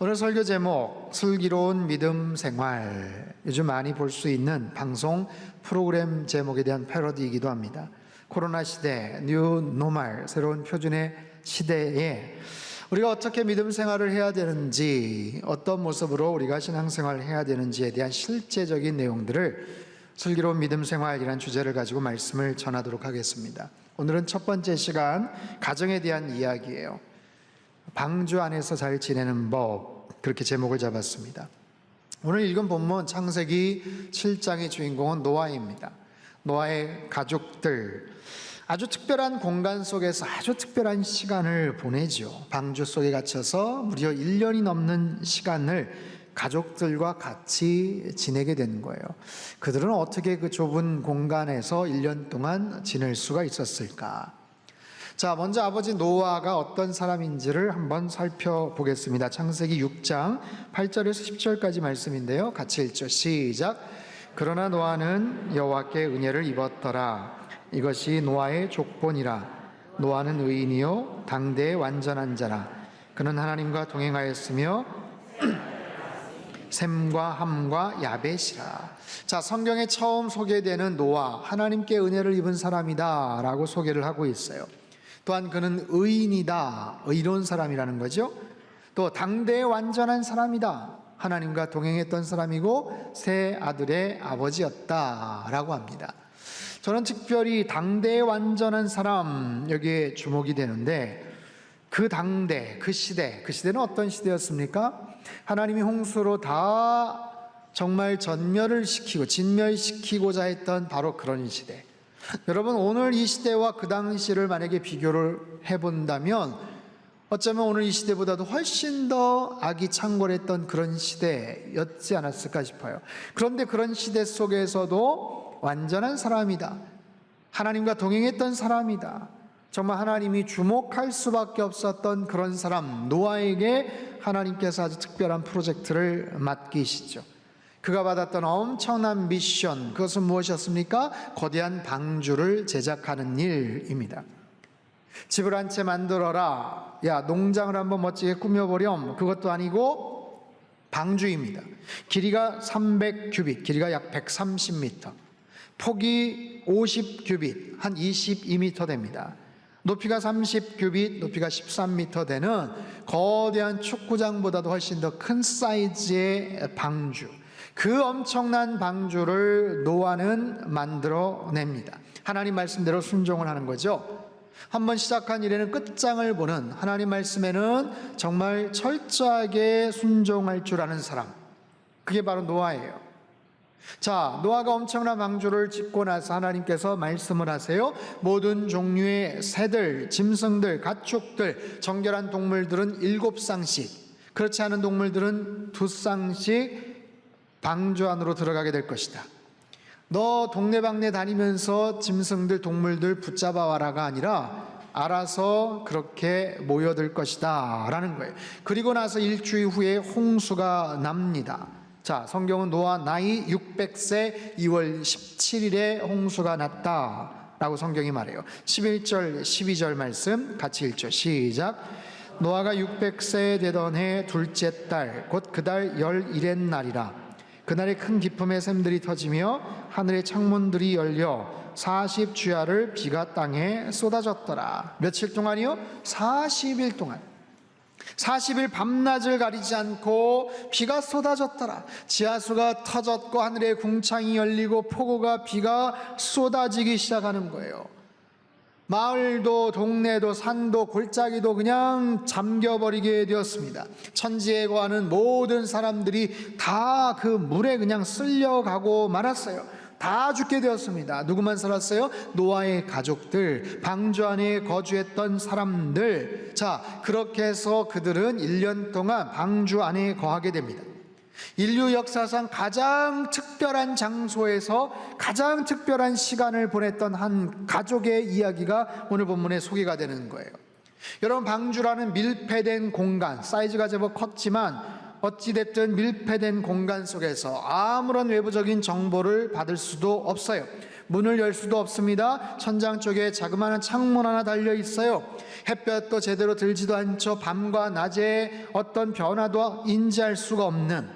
오늘 설교 제목, 슬기로운 믿음 생활. 요즘 많이 볼 수 있는 방송 프로그램 제목에 대한 패러디이기도 합니다. 코로나 시대, 뉴 노멀, 새로운 표준의 시대에 우리가 어떻게 믿음 생활을 해야 되는지, 어떤 모습으로 우리가 신앙생활을 해야 되는지에 대한 실제적인 내용들을 슬기로운 믿음 생활이라는 주제를 가지고 말씀을 전하도록 하겠습니다. 오늘은 첫 번째 시간, 가정에 대한 이야기예요. 방주 안에서 잘 지내는 법, 그렇게 제목을 잡았습니다. 오늘 읽은 본문 창세기 7장의 주인공은 노아입니다. 노아의 가족들, 아주 특별한 공간 속에서 아주 특별한 시간을 보내죠. 방주 속에 갇혀서 무려 1년이 넘는 시간을 가족들과 같이 지내게 된 거예요. 그들은 어떻게 그 좁은 공간에서 1년 동안 지낼 수가 있었을까? 자, 먼저 아버지 노아가 어떤 사람인지를 한번 살펴보겠습니다. 창세기 6장 8절에서 10절까지 말씀인데요. 같이 읽죠. 시작. 그러나 노아는 여호와께 은혜를 입었더라. 이것이 노아의 족본이라. 노아는 의인이요 당대의 완전한 자라. 그는 하나님과 동행하였으며 셈과 함과 야벳이라. 자, 성경에 처음 소개되는 노아, 하나님께 은혜를 입은 사람이다 라고 소개를 하고 있어요. 또한 그는 의인이다, 의로운 사람이라는 거죠. 또 당대의 완전한 사람이다, 하나님과 동행했던 사람이고 세 아들의 아버지였다라고 합니다. 저는 특별히 당대의 완전한 사람, 여기에 주목이 되는데, 그 당대, 그 시대는 어떤 시대였습니까? 하나님이 홍수로 다 정말 전멸을 시키고 진멸시키고자 했던 바로 그런 시대. 여러분, 오늘 이 시대와 그 당시를 만약에 비교를 해본다면 어쩌면 오늘 이 시대보다도 훨씬 더 악이 창궐했던 그런 시대였지 않았을까 싶어요. 그런데 그런 시대 속에서도 완전한 사람이다, 하나님과 동행했던 사람이다, 정말 하나님이 주목할 수밖에 없었던 그런 사람 노아에게 하나님께서 아주 특별한 프로젝트를 맡기시죠. 그가 받았던 엄청난 미션, 그것은 무엇이었습니까? 거대한 방주를 제작하는 일입니다. 집을 한 채 만들어라, 야 농장을 한번 멋지게 꾸며보렴, 그것도 아니고 방주입니다. 길이가 300규빗, 길이가 약 130m, 폭이 50규빗, 한 22m 됩니다. 높이가 30규빗, 높이가 13m 되는 거대한 축구장보다도 훨씬 더 큰 사이즈의 방주, 그 엄청난 방주를 노아는 만들어냅니다. 하나님 말씀대로 순종을 하는 거죠. 한번 시작한 일에는 끝장을 보는, 하나님 말씀에는 정말 철저하게 순종할 줄 아는 사람, 그게 바로 노아예요. 자, 노아가 엄청난 방주를 짓고 나서 하나님께서 말씀을 하세요. 모든 종류의 새들, 짐승들, 가축들, 정결한 동물들은 7쌍씩, 그렇지 않은 동물들은 2쌍씩 방주 안으로 들어가게 될 것이다. 너 동네방네 다니면서 짐승들, 동물들 붙잡아 와라가 아니라 알아서 그렇게 모여들 것이다 라는 거예요. 그리고 나서 일주일 후에 홍수가 납니다. 자, 성경은 노아 나이 600세 2월 17일에 홍수가 났다 라고 성경이 말해요. 11절 12절 말씀 같이 읽죠. 시작. 노아가 600세 되던 해 둘째 달, 곧 그 달 11의 날이라. 그날에 큰 기쁨의 샘들이 터지며 하늘의 창문들이 열려 40주야를 비가 땅에 쏟아졌더라. 며칠 동안이요? 40일 동안. 40일 밤낮을 가리지 않고 비가 쏟아졌더라. 지하수가 터졌고 하늘의 궁창이 열리고 폭우가, 비가 쏟아지기 시작하는 거예요. 마을도 동네도 산도 골짜기도 그냥 잠겨버리게 되었습니다. 천지에 거하는 모든 사람들이 다 그 물에 그냥 쓸려가고 말았어요. 다 죽게 되었습니다. 누구만 살았어요? 노아의 가족들, 방주 안에 거주했던 사람들. 자, 그렇게 해서 그들은 1년 동안 방주 안에 거하게 됩니다. 인류 역사상 가장 특별한 장소에서 가장 특별한 시간을 보냈던 한 가족의 이야기가 오늘 본문에 소개가 되는 거예요. 여러분, 방주라는 밀폐된 공간, 사이즈가 제법 컸지만 어찌됐든 밀폐된 공간 속에서 아무런 외부적인 정보를 받을 수도 없어요. 문을 열 수도 없습니다. 천장 쪽에 자그마한 창문 하나 달려 있어요. 햇볕도 제대로 들지도 않죠. 밤과 낮에 어떤 변화도 인지할 수가 없는,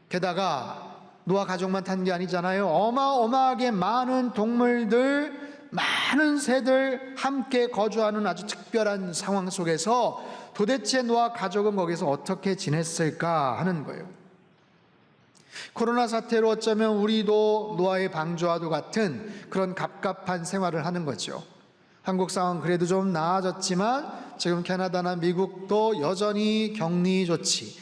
게다가 노아 가족만 탄 게 아니잖아요. 어마어마하게 많은 동물들, 많은 새들 함께 거주하는 아주 특별한 상황 속에서 도대체 노아 가족은 거기서 어떻게 지냈을까 하는 거예요. 코로나 사태로 어쩌면 우리도 노아의 방주와도 같은 그런 갑갑한 생활을 하는 거죠. 한국 상황 그래도 좀 나아졌지만 지금 캐나다나 미국도 여전히 격리 조치,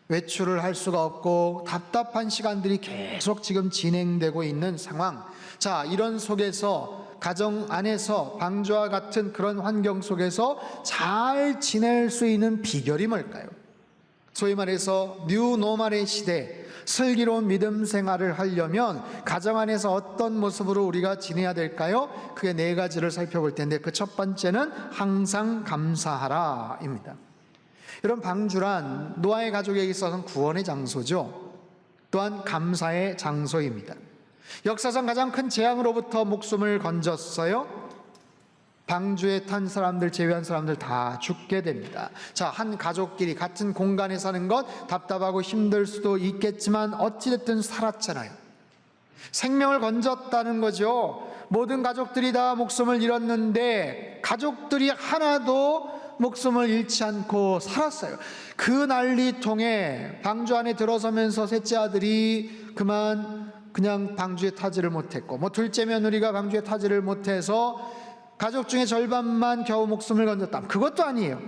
외출을 할 수가 없고 답답한 시간들이 계속 지금 진행되고 있는 상황. 자, 이런 속에서 가정 안에서 방주와 같은 그런 환경 속에서 잘 지낼 수 있는 비결이 뭘까요? 소위 말해서 뉴노멀의 시대, 슬기로운 믿음 생활을 하려면 가정 안에서 어떤 모습으로 우리가 지내야 될까요? 그게 4가지를 살펴볼 텐데, 그 첫 번째는 항상 감사하라입니다. 이런 방주란 노아의 가족에게 있어서는 구원의 장소죠. 또한 감사의 장소입니다. 역사상 가장 큰 재앙으로부터 목숨을 건졌어요. 방주에 탄 사람들 제외한 사람들 다 죽게 됩니다. 자, 한 가족끼리 같은 공간에 사는 것 답답하고 힘들 수도 있겠지만 어찌됐든 살았잖아요. 생명을 건졌다는 거죠. 모든 가족들이 다 목숨을 잃었는데 가족들이 하나도 목숨을 잃지 않고 살았어요. 그 난리통에 방주 안에 들어서면서 셋째 아들이 그냥 방주에 타지를 못했고, 둘째 며느리가 방주에 타지를 못해서 가족 중에 절반만 겨우 목숨을 건졌다. 그것도 아니에요.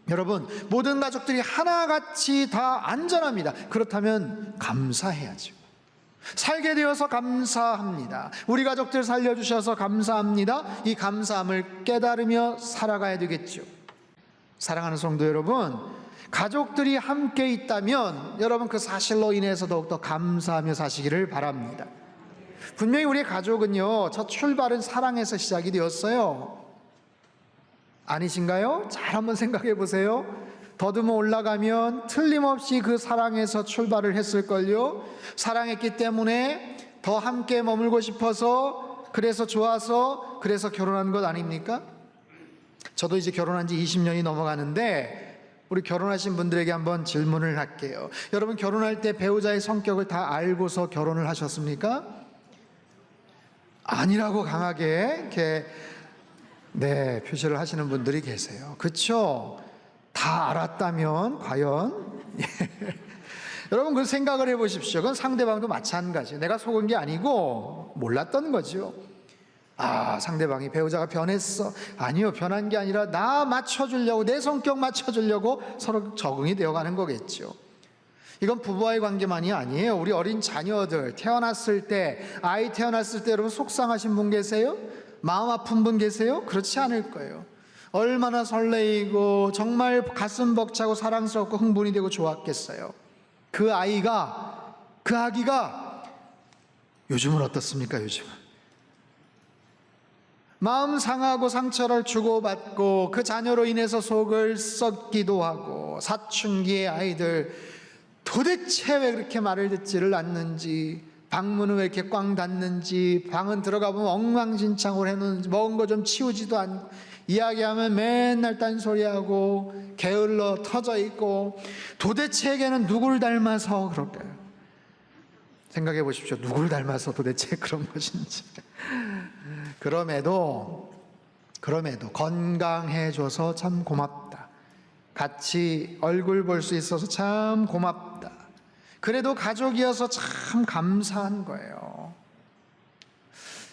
여러분, 모든 가족들이 하나같이 다 안전합니다. 그렇다면 감사해야죠. 살게 되어서 감사합니다. 우리 가족들 살려주셔서 감사합니다. 이 감사함을 깨달으며 살아가야 되겠죠. 사랑하는 성도 여러분, 가족들이 함께 있다면 여러분 그 사실로 인해서 더욱더 감사하며 사시기를 바랍니다. 분명히 우리의 가족은요, 첫 출발은 사랑에서 시작이 되었어요. 아니신가요? 잘 한번 생각해 보세요. 더듬어 올라가면 틀림없이 그 사랑에서 출발을 했을걸요. 사랑했기 때문에 더 함께 머물고 싶어서, 그래서 좋아서, 그래서 결혼한 것 아닙니까? 저도 이제 결혼한 지 20년이 넘어가는데 우리 결혼하신 분들에게 한번 질문을 할게요. 여러분, 결혼할 때 배우자의 성격을 다 알고서 결혼을 하셨습니까? 아니라고 강하게 이렇게 표시를 하시는 분들이 계세요. 그렇죠? 다 알았다면 과연 여러분 그 생각을 해보십시오. 그건 상대방도 마찬가지예요. 내가 속은 게 아니고 몰랐던 거죠. 상대방이 배우자가 변했어. 아니요, 변한 게 아니라 나 맞춰주려고, 내 성격 맞춰주려고 서로 적응이 되어가는 거겠죠. 이건 부부와의 관계만이 아니에요. 우리 어린 자녀들 태어났을 때, 아이 태어났을 때 여러분 속상하신 분 계세요? 마음 아픈 분 계세요? 그렇지 않을 거예요. 얼마나 설레이고 정말 가슴 벅차고 사랑스럽고 흥분이 되고 좋았겠어요. 그 아기가 요즘은 어떻습니까? 요즘은 마음 상하고 상처를 주고받고 그 자녀로 인해서 속을 썩기도 하고, 사춘기의 아이들 도대체 왜 그렇게 말을 듣지를 않는지, 방문은 왜 이렇게 꽝 닫는지, 방은 들어가 보면 엉망진창으로 해놓는지, 먹은 거 좀 치우지도 않고, 이야기하면 맨날 딴소리하고 게을러 터져 있고, 도대체에게는 누굴 닮아서 그럴까요? 생각해 보십시오. 누굴 닮아서 도대체 그런 것인지. 그럼에도 건강해줘서 참 고맙다. 같이 얼굴 볼 수 있어서 참 고맙다. 그래도 가족이어서 참 감사한 거예요.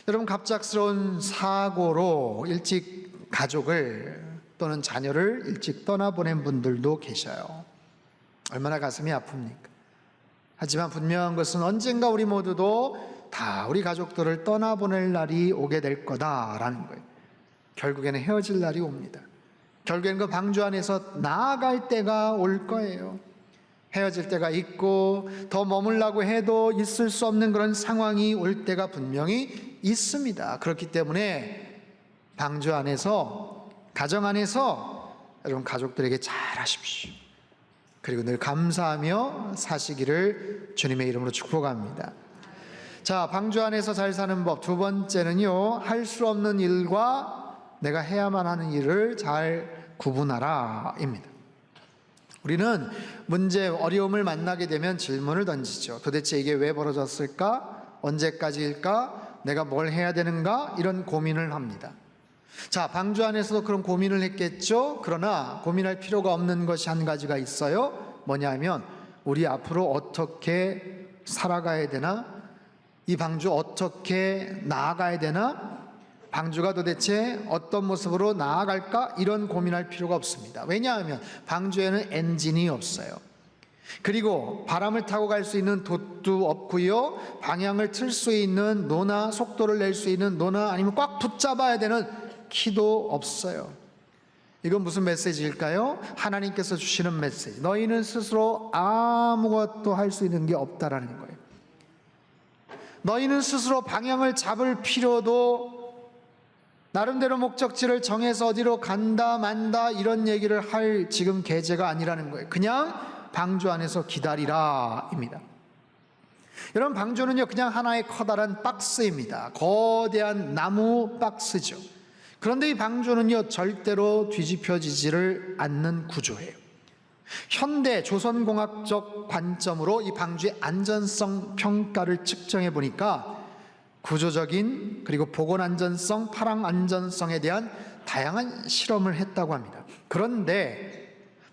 여러분, 갑작스러운 사고로 일찍 가족을 또는 자녀를 일찍 떠나보낸 분들도 계셔요. 얼마나 가슴이 아픕니까? 하지만 분명한 것은 언젠가 우리 모두도 다 우리 가족들을 떠나보낼 날이 오게 될 거다라는 거예요. 결국에는 헤어질 날이 옵니다. 결국에는 그 방주 안에서 나아갈 때가 올 거예요. 헤어질 때가 있고 더 머물라고 해도 있을 수 없는 그런 상황이 올 때가 분명히 있습니다. 그렇기 때문에 방주 안에서, 가정 안에서 여러분 가족들에게 잘하십시오. 그리고 늘 감사하며 사시기를 주님의 이름으로 축복합니다. 자, 방주 안에서 잘 사는 법 두 번째는요, 할 수 없는 일과 내가 해야만 하는 일을 잘 구분하라 입니다. 우리는 문제, 어려움을 만나게 되면 질문을 던지죠. 도대체 이게 왜 벌어졌을까? 언제까지일까? 내가 뭘 해야 되는가? 이런 고민을 합니다. 자, 방주 안에서도 그런 고민을 했겠죠. 그러나 고민할 필요가 없는 것이 한 가지가 있어요. 뭐냐면 우리 앞으로 어떻게 살아가야 되나? 이 방주 어떻게 나아가야 되나? 방주가 도대체 어떤 모습으로 나아갈까? 이런 고민할 필요가 없습니다. 왜냐하면 방주에는 엔진이 없어요. 그리고 바람을 타고 갈 수 있는 돛도 없고요, 방향을 틀 수 있는 노나 속도를 낼 수 있는 노나 아니면 꽉 붙잡아야 되는 키도 없어요. 이건 무슨 메시지일까요? 하나님께서 주시는 메시지. 너희는 스스로 아무것도 할 수 있는 게 없다라는 거예요. 너희는 스스로 방향을 잡을 필요도, 나름대로 목적지를 정해서 어디로 간다 만다 이런 얘기를 할 지금 계제가 아니라는 거예요. 그냥 방주 안에서 기다리라 입니다. 여러분, 방주는요 그냥 하나의 커다란 박스입니다. 거대한 나무 박스죠. 그런데 이 방주는요 절대로 뒤집혀지지를 않는 구조예요. 현대 조선공학적 관점으로 이 방주의 안전성 평가를 측정해 보니까 구조적인 그리고 보건 안전성, 파랑 안전성에 대한 다양한 실험을 했다고 합니다. 그런데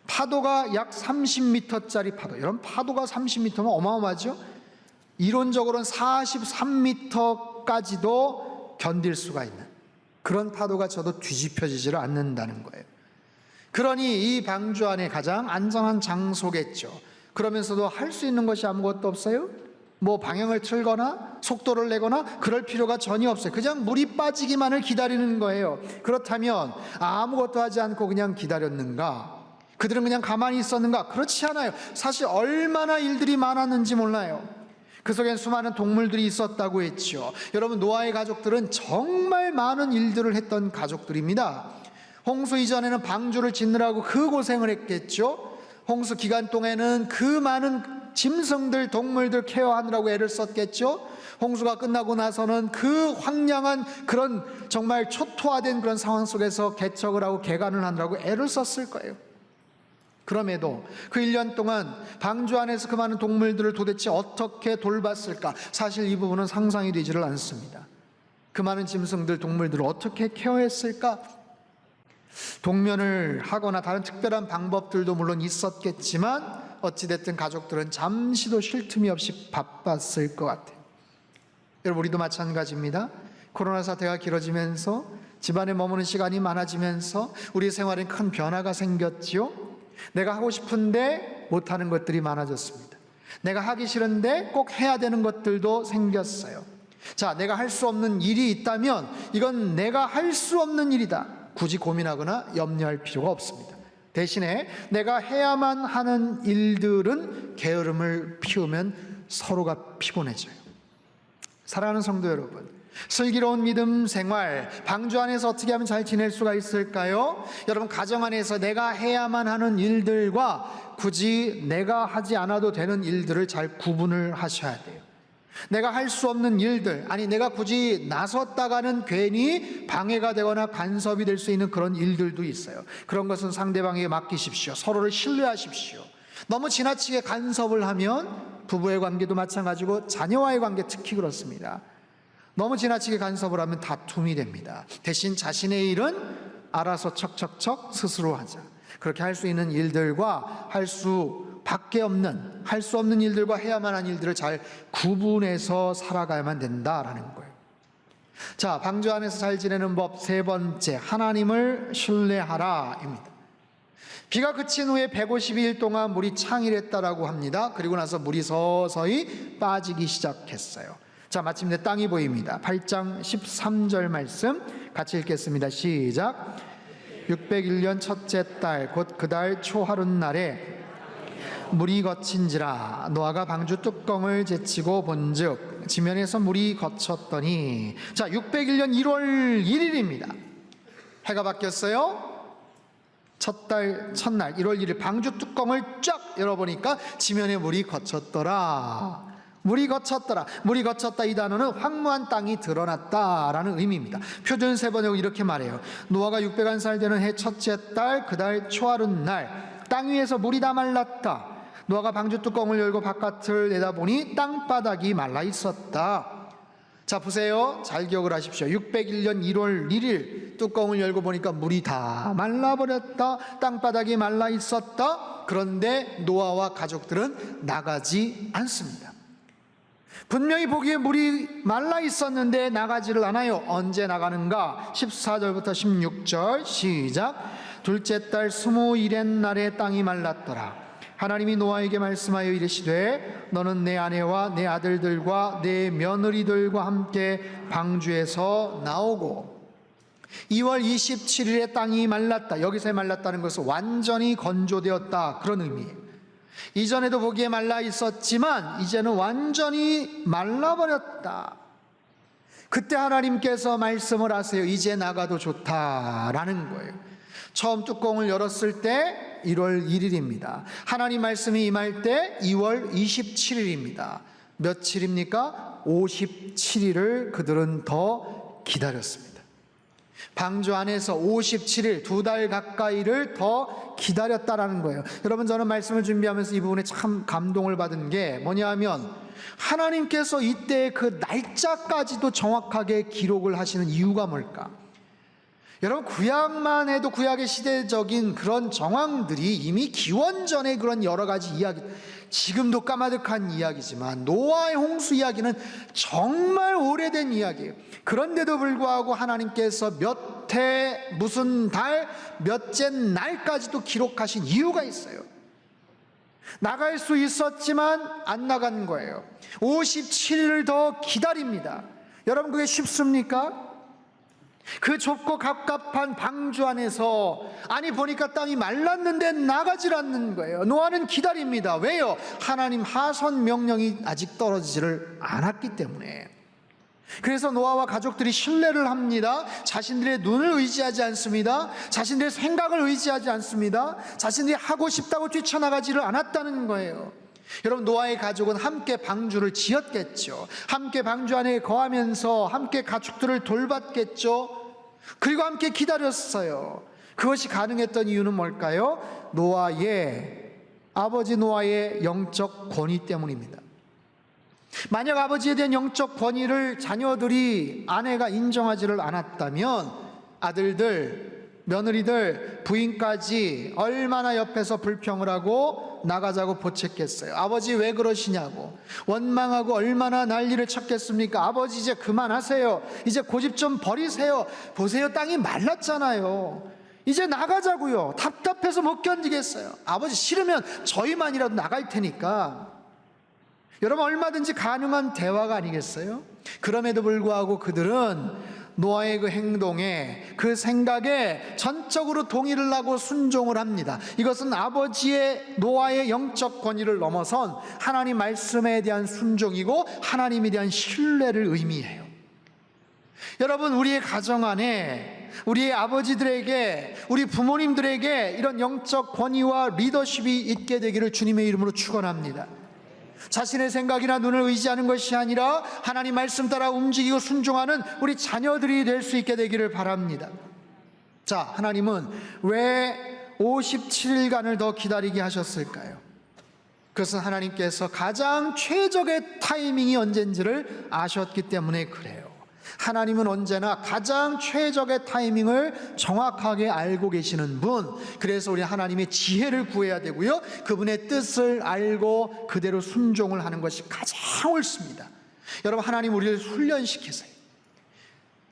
파도가 약 30m짜리 파도, 이런 파도가 30m면 어마어마하죠. 이론적으로는 43m까지도 견딜 수가 있는 그런 파도가 쳐도 뒤집혀지지를 않는다는 거예요. 그러니 이 방주 안에 가장 안전한 장소겠죠. 그러면서도 할 수 있는 것이 아무것도 없어요. 뭐 방향을 틀거나 속도를 내거나 그럴 필요가 전혀 없어요. 그냥 물이 빠지기만을 기다리는 거예요. 그렇다면 아무것도 하지 않고 그냥 기다렸는가? 그들은 그냥 가만히 있었는가? 그렇지 않아요. 사실 얼마나 일들이 많았는지 몰라요. 그 속엔 수많은 동물들이 있었다고 했죠. 여러분, 노아의 가족들은 정말 많은 일들을 했던 가족들입니다. 홍수 이전에는 방주를 짓느라고 그 고생을 했겠죠. 홍수 기간 동안에는 그 많은 짐승들, 동물들 케어하느라고 애를 썼겠죠. 홍수가 끝나고 나서는 그 황량한 그런 정말 초토화된 그런 상황 속에서 개척을 하고 개간을 하느라고 애를 썼을 거예요. 그럼에도 그 1년 동안 방주 안에서 그 많은 동물들을 도대체 어떻게 돌봤을까? 사실 이 부분은 상상이 되지를 않습니다. 그 많은 짐승들, 동물들을 어떻게 케어했을까? 동면을 하거나 다른 특별한 방법들도 물론 있었겠지만 어찌됐든 가족들은 잠시도 쉴 틈이 없이 바빴을 것 같아요. 여러분, 우리도 마찬가지입니다. 코로나 사태가 길어지면서 집안에 머무는 시간이 많아지면서 우리 생활에 큰 변화가 생겼지요. 내가 하고 싶은데 못하는 것들이 많아졌습니다. 내가 하기 싫은데 꼭 해야 되는 것들도 생겼어요. 자, 내가 할 수 없는 일이 있다면 이건 내가 할 수 없는 일이다. 굳이 고민하거나 염려할 필요가 없습니다. 대신에 내가 해야만 하는 일들은 게으름을 피우면 서로가 피곤해져요. 사랑하는 성도 여러분, 슬기로운 믿음 생활, 방주 안에서 어떻게 하면 잘 지낼 수가 있을까요? 여러분, 가정 안에서 내가 해야만 하는 일들과 굳이 내가 하지 않아도 되는 일들을 잘 구분을 하셔야 돼요. 내가 할 수 없는 일들, 아니 내가 굳이 나섰다가는 괜히 방해가 되거나 간섭이 될 수 있는 그런 일들도 있어요. 그런 것은 상대방에게 맡기십시오. 서로를 신뢰하십시오. 너무 지나치게 간섭을 하면 부부의 관계도 마찬가지고 자녀와의 관계 특히 그렇습니다. 너무 지나치게 간섭을 하면 다툼이 됩니다. 대신 자신의 일은 알아서 척척척 스스로 하자. 그렇게 할 수 있는 일들과 할 수 없는 일들과 해야만 하는 일들을 잘 구분해서 살아가야만 된다라는 거예요. 자, 방주 안에서 잘 지내는 법 세 번째, 하나님을 신뢰하라입니다. 비가 그친 후에 152일 동안 물이 창일했다라고 합니다. 그리고 나서 물이 서서히 빠지기 시작했어요. 자, 마침내 땅이 보입니다. 8장 13절 말씀 같이 읽겠습니다. 시작. 601년 첫째 달 곧 그 달 초하룻날에 물이 거친지라 노아가 방주 뚜껑을 제치고 본즉 지면에서 물이 거쳤더니, 자, 601년 1월 1일입니다. 해가 바뀌었어요. 첫날 1월 1일 방주 뚜껑을 쫙 열어보니까 지면에 물이 거쳤더라. 물이 거쳤더라. 물이 거쳤다, 이 단어는 황무한 땅이 드러났다라는 의미입니다. 표준 세번역은 이렇게 말해요. 노아가 601살 되는 해 첫째 달 그달 초하룻 날 땅 위에서 물이 다 말랐다. 노아가 방주 뚜껑을 열고 바깥을 내다보니 땅바닥이 말라 있었다. 자, 보세요. 잘 기억을 하십시오. 601년 1월 1일 뚜껑을 열고 보니까 물이 다 말라버렸다. 땅바닥이 말라 있었다. 그런데 노아와 가족들은 나가지 않습니다. 분명히 보기에 물이 말라 있었는데 나가지를 않아요. 언제 나가는가? 14절부터 16절 시작. 둘째 달 21의 날에 땅이 말랐더라. 하나님이 노아에게 말씀하여 이르시되 너는 내 아내와 내 아들들과 내 며느리들과 함께 방주에서 나오고 2월 27일에 땅이 말랐다. 여기서 말랐다는 것은 완전히 건조되었다, 그런 의미예요. 이전에도 보기에 말라 있었지만 이제는 완전히 말라버렸다. 그때 하나님께서 말씀을 하세요. 이제 나가도 좋다라는 거예요. 처음 뚜껑을 열었을 때 1월 1일입니다. 하나님 말씀이 임할 때 2월 27일입니다. 며칠입니까? 57일을 그들은 더 기다렸습니다. 방주 안에서 57일, 2달 가까이를 더 기다렸다라는 거예요. 여러분, 저는 말씀을 준비하면서 이 부분에 참 감동을 받은 게 뭐냐 하면 하나님께서 이때 그 날짜까지도 정확하게 기록을 하시는 이유가 뭘까? 여러분, 구약만 해도 구약의 시대적인 그런 정황들이 이미 기원전의 그런 여러 가지 이야기, 지금도 까마득한 이야기지만 노아의 홍수 이야기는 정말 오래된 이야기예요. 그런데도 불구하고 하나님께서 몇 해, 무슨 달, 몇째 날까지도 기록하신 이유가 있어요. 나갈 수 있었지만 안 나간 거예요. 57일을 더 기다립니다. 여러분, 그게 쉽습니까? 그 좁고 갑갑한 방주 안에서 아니 보니까 땅이 말랐는데 나가질 않는 거예요. 노아는 기다립니다. 왜요? 하나님 하선 명령이 아직 떨어지지를 않았기 때문에. 그래서 노아와 가족들이 신뢰를 합니다. 자신들의 눈을 의지하지 않습니다. 자신들의 생각을 의지하지 않습니다. 자신들이 하고 싶다고 뛰쳐나가지를 않았다는 거예요. 여러분, 노아의 가족은 함께 방주를 지었겠죠. 함께 방주 안에 거하면서 함께 가축들을 돌봤겠죠. 그리고 함께 기다렸어요. 그것이 가능했던 이유는 뭘까요? 아버지 노아의 영적 권위 때문입니다. 만약 아버지에 대한 영적 권위를 자녀들이, 아내가 인정하지를 않았다면 아들들, 며느리들, 부인까지 얼마나 옆에서 불평을 하고 나가자고 보챘겠어요. 아버지 왜 그러시냐고 원망하고 얼마나 난리를 쳤겠습니까? 아버지 이제 그만하세요. 이제 고집 좀 버리세요. 보세요, 땅이 말랐잖아요. 이제 나가자고요. 답답해서 못 견디겠어요. 아버지 싫으면 저희만이라도 나갈 테니까. 여러분, 얼마든지 가능한 대화가 아니겠어요? 그럼에도 불구하고 그들은 노아의 그 행동에, 그 생각에 전적으로 동의를 하고 순종을 합니다. 이것은 아버지의, 노아의 영적 권위를 넘어선 하나님 말씀에 대한 순종이고 하나님에 대한 신뢰를 의미해요. 여러분, 우리의 가정 안에, 우리의 아버지들에게, 우리 부모님들에게 이런 영적 권위와 리더십이 있게 되기를 주님의 이름으로 축원합니다. 자신의 생각이나 눈을 의지하는 것이 아니라 하나님 말씀 따라 움직이고 순종하는 우리 자녀들이 될 수 있게 되기를 바랍니다. 자, 하나님은 왜 57일간을 더 기다리게 하셨을까요? 그것은 하나님께서 가장 최적의 타이밍이 언젠지를 아셨기 때문에 그래요. 하나님은 언제나 가장 최적의 타이밍을 정확하게 알고 계시는 분. 그래서 우리 하나님의 지혜를 구해야 되고요, 그분의 뜻을 알고 그대로 순종을 하는 것이 가장 옳습니다. 여러분, 하나님 우리를 훈련시키세요.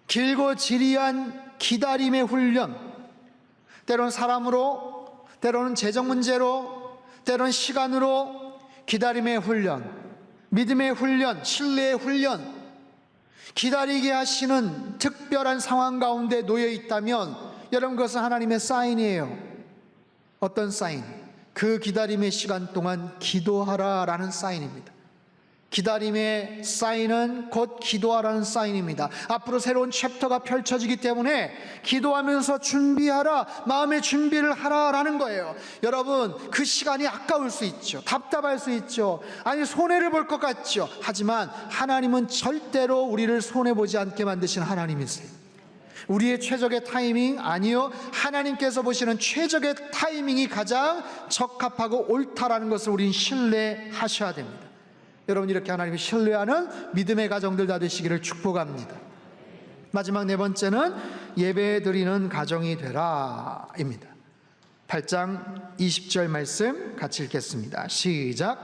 길고 지리한 기다림의 훈련, 때로는 사람으로, 때로는 재정 문제로, 때로는 시간으로 기다림의 훈련, 믿음의 훈련, 신뢰의 훈련, 기다리게 하시는 특별한 상황 가운데 놓여 있다면 여러분, 그것은 하나님의 사인이에요. 어떤 사인? 그 기다림의 시간 동안 기도하라라는 사인입니다. 기다림의 사인은 곧 기도하라는 사인입니다. 앞으로 새로운 챕터가 펼쳐지기 때문에 기도하면서 준비하라, 마음의 준비를 하라라는 거예요. 여러분, 그 시간이 아까울 수 있죠. 답답할 수 있죠. 아니, 손해를 볼 것 같죠. 하지만 하나님은 절대로 우리를 손해보지 않게 만드신 하나님이세요. 우리의 최적의 타이밍? 아니요. 하나님께서 보시는 최적의 타이밍이 가장 적합하고 옳다라는 것을 우린 신뢰하셔야 됩니다. 여러분, 이렇게 하나님이 신뢰하는 믿음의 가정들 다 되시기를 축복합니다. 마지막 네 번째는 예배 드리는 가정이 되라 입니다. 8장 20절 말씀 같이 읽겠습니다. 시작.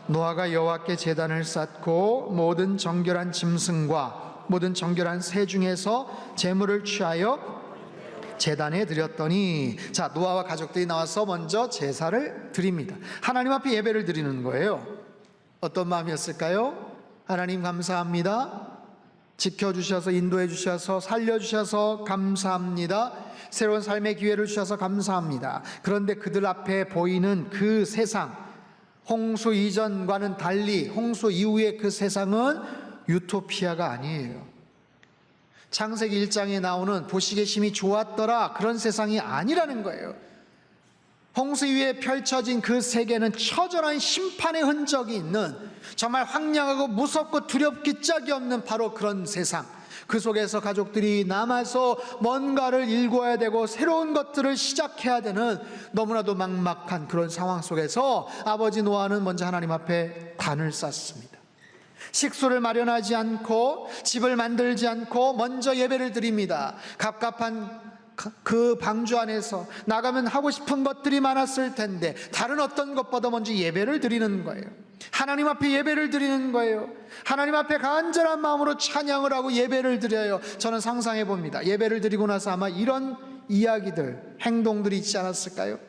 노아가 여호와께 제단을 쌓고 모든 정결한 짐승과 모든 정결한 새 중에서 제물을 취하여 제단에 드렸더니, 자, 노아와 가족들이 나와서 먼저 제사를 드립니다. 하나님 앞에 예배를 드리는 거예요. 어떤 마음이었을까요? 하나님 감사합니다. 지켜주셔서 인도해 주셔서 살려주셔서 감사합니다. 새로운 삶의 기회를 주셔서 감사합니다. 그런데 그들 앞에 보이는 그 세상, 홍수 이전과는 달리 홍수 이후의 그 세상은 유토피아가 아니에요. 창세기 1장에 나오는 보시기에 심히 좋았더라, 그런 세상이 아니라는 거예요. 홍수 위에 펼쳐진 그 세계는 처절한 심판의 흔적이 있는, 정말 황량하고 무섭고 두렵기 짝이 없는 바로 그런 세상. 그 속에서 가족들이 남아서 뭔가를 일궈야 되고 새로운 것들을 시작해야 되는 너무나도 막막한 그런 상황 속에서 아버지 노아는 먼저 하나님 앞에 단을 쌓습니다. 식수를 마련하지 않고 집을 만들지 않고 먼저 예배를 드립니다. 갑갑한 그 방주 안에서 나가면 하고 싶은 것들이 많았을 텐데 다른 어떤 것보다 먼저 예배를 드리는 거예요. 하나님 앞에 예배를 드리는 거예요. 하나님 앞에 간절한 마음으로 찬양을 하고 예배를 드려요. 저는 상상해 봅니다. 예배를 드리고 나서 아마 이런 이야기들, 행동들이 있지 않았을까요?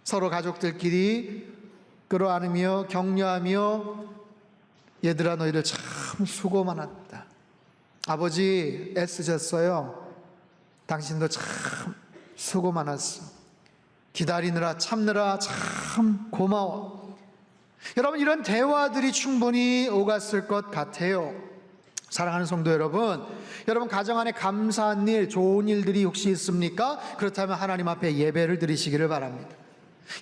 서로 가족들끼리 끌어안으며 격려하며, 얘들아 너희들 참 수고 많았다. 아버지 애쓰셨어요. 당신도 참 수고 많았어. 기다리느라 참느라 참 고마워. 여러분, 이런 대화들이 충분히 오갔을 것 같아요. 사랑하는 성도 여러분, 여러분 가정 안에 감사한 일, 좋은 일들이 혹시 있습니까? 그렇다면 하나님 앞에 예배를 드리시기를 바랍니다.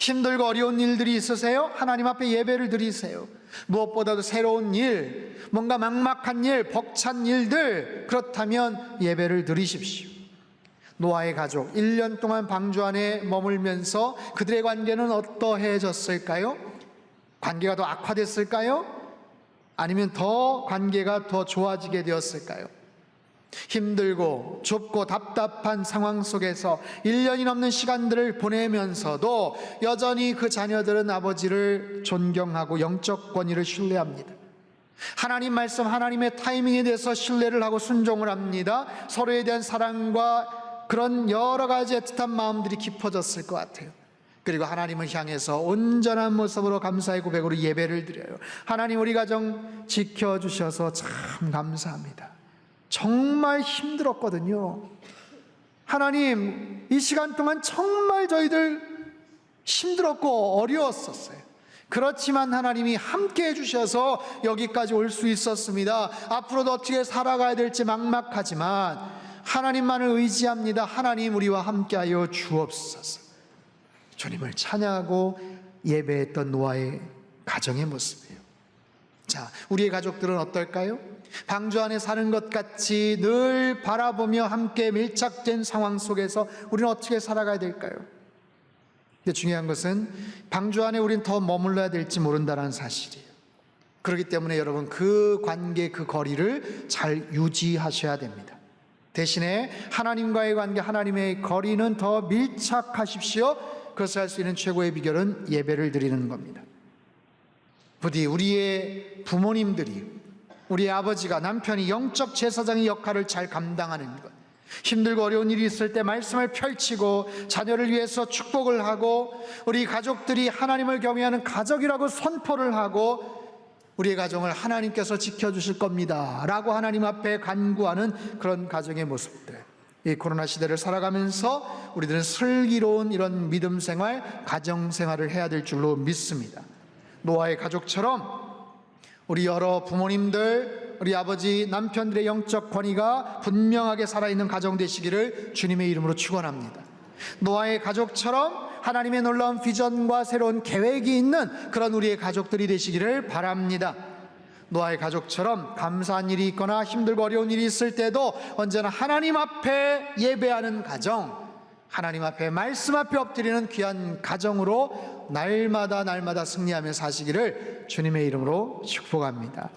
힘들고 어려운 일들이 있으세요? 하나님 앞에 예배를 드리세요. 무엇보다도 새로운 일, 뭔가 막막한 일, 벅찬 일들, 그렇다면 예배를 드리십시오. 노아의 가족 1년 동안 방주 안에 머물면서 그들의 관계는 어떠해졌을까요? 관계가 더 악화됐을까요? 아니면 더 관계가 더 좋아지게 되었을까요? 힘들고 좁고 답답한 상황 속에서 1년이 넘는 시간들을 보내면서도 여전히 그 자녀들은 아버지를 존경하고 영적 권위를 신뢰합니다. 하나님 말씀, 하나님의 타이밍에 대해서 신뢰를 하고 순종을 합니다. 서로에 대한 사랑과 그런 여러 가지 애틋한 마음들이 깊어졌을 것 같아요. 그리고 하나님을 향해서 온전한 모습으로 감사의 고백으로 예배를 드려요. 하나님, 우리 가정 지켜주셔서 참 감사합니다. 정말 힘들었거든요. 하나님, 이 시간 동안 정말 저희들 힘들었고 어려웠었어요. 그렇지만 하나님이 함께 해주셔서 여기까지 올 수 있었습니다. 앞으로도 어떻게 살아가야 될지 막막하지만 하나님만을 의지합니다. 하나님, 우리와 함께하여 주옵소서. 주님을 찬양하고 예배했던 노아의 가정의 모습이에요. 자, 우리의 가족들은 어떨까요? 방주 안에 사는 것 같이 늘 바라보며 함께 밀착된 상황 속에서 우리는 어떻게 살아가야 될까요? 근데 중요한 것은 방주 안에 우리는 더 머물러야 될지 모른다는 사실이에요. 그렇기 때문에 여러분, 그 관계, 그 거리를 잘 유지하셔야 됩니다. 대신에 하나님과의 관계, 하나님의 거리는 더 밀착하십시오. 그것을 할 수 있는 최고의 비결은 예배를 드리는 겁니다. 부디 우리의 부모님들이, 우리의 아버지가, 남편이 영적 제사장의 역할을 잘 감당하는 것, 힘들고 어려운 일이 있을 때 말씀을 펼치고 자녀를 위해서 축복을 하고 우리 가족들이 하나님을 경외하는 가족이라고 선포를 하고 우리의 가정을 하나님께서 지켜주실 겁니다 라고 하나님 앞에 간구하는 그런 가정의 모습들, 이 코로나 시대를 살아가면서 우리들은 슬기로운 이런 믿음 생활, 가정 생활을 해야 될 줄로 믿습니다. 노아의 가족처럼 우리 여러 부모님들, 우리 아버지, 남편들의 영적 권위가 분명하게 살아있는 가정 되시기를 주님의 이름으로 축원합니다. 노아의 가족처럼 하나님의 놀라운 비전과 새로운 계획이 있는 그런 우리의 가족들이 되시기를 바랍니다. 노아의 가족처럼 감사한 일이 있거나 힘들고 어려운 일이 있을 때도 언제나 하나님 앞에 예배하는 가정, 하나님 앞에 말씀 앞에 엎드리는 귀한 가정으로 날마다 승리하며 사시기를 주님의 이름으로 축복합니다.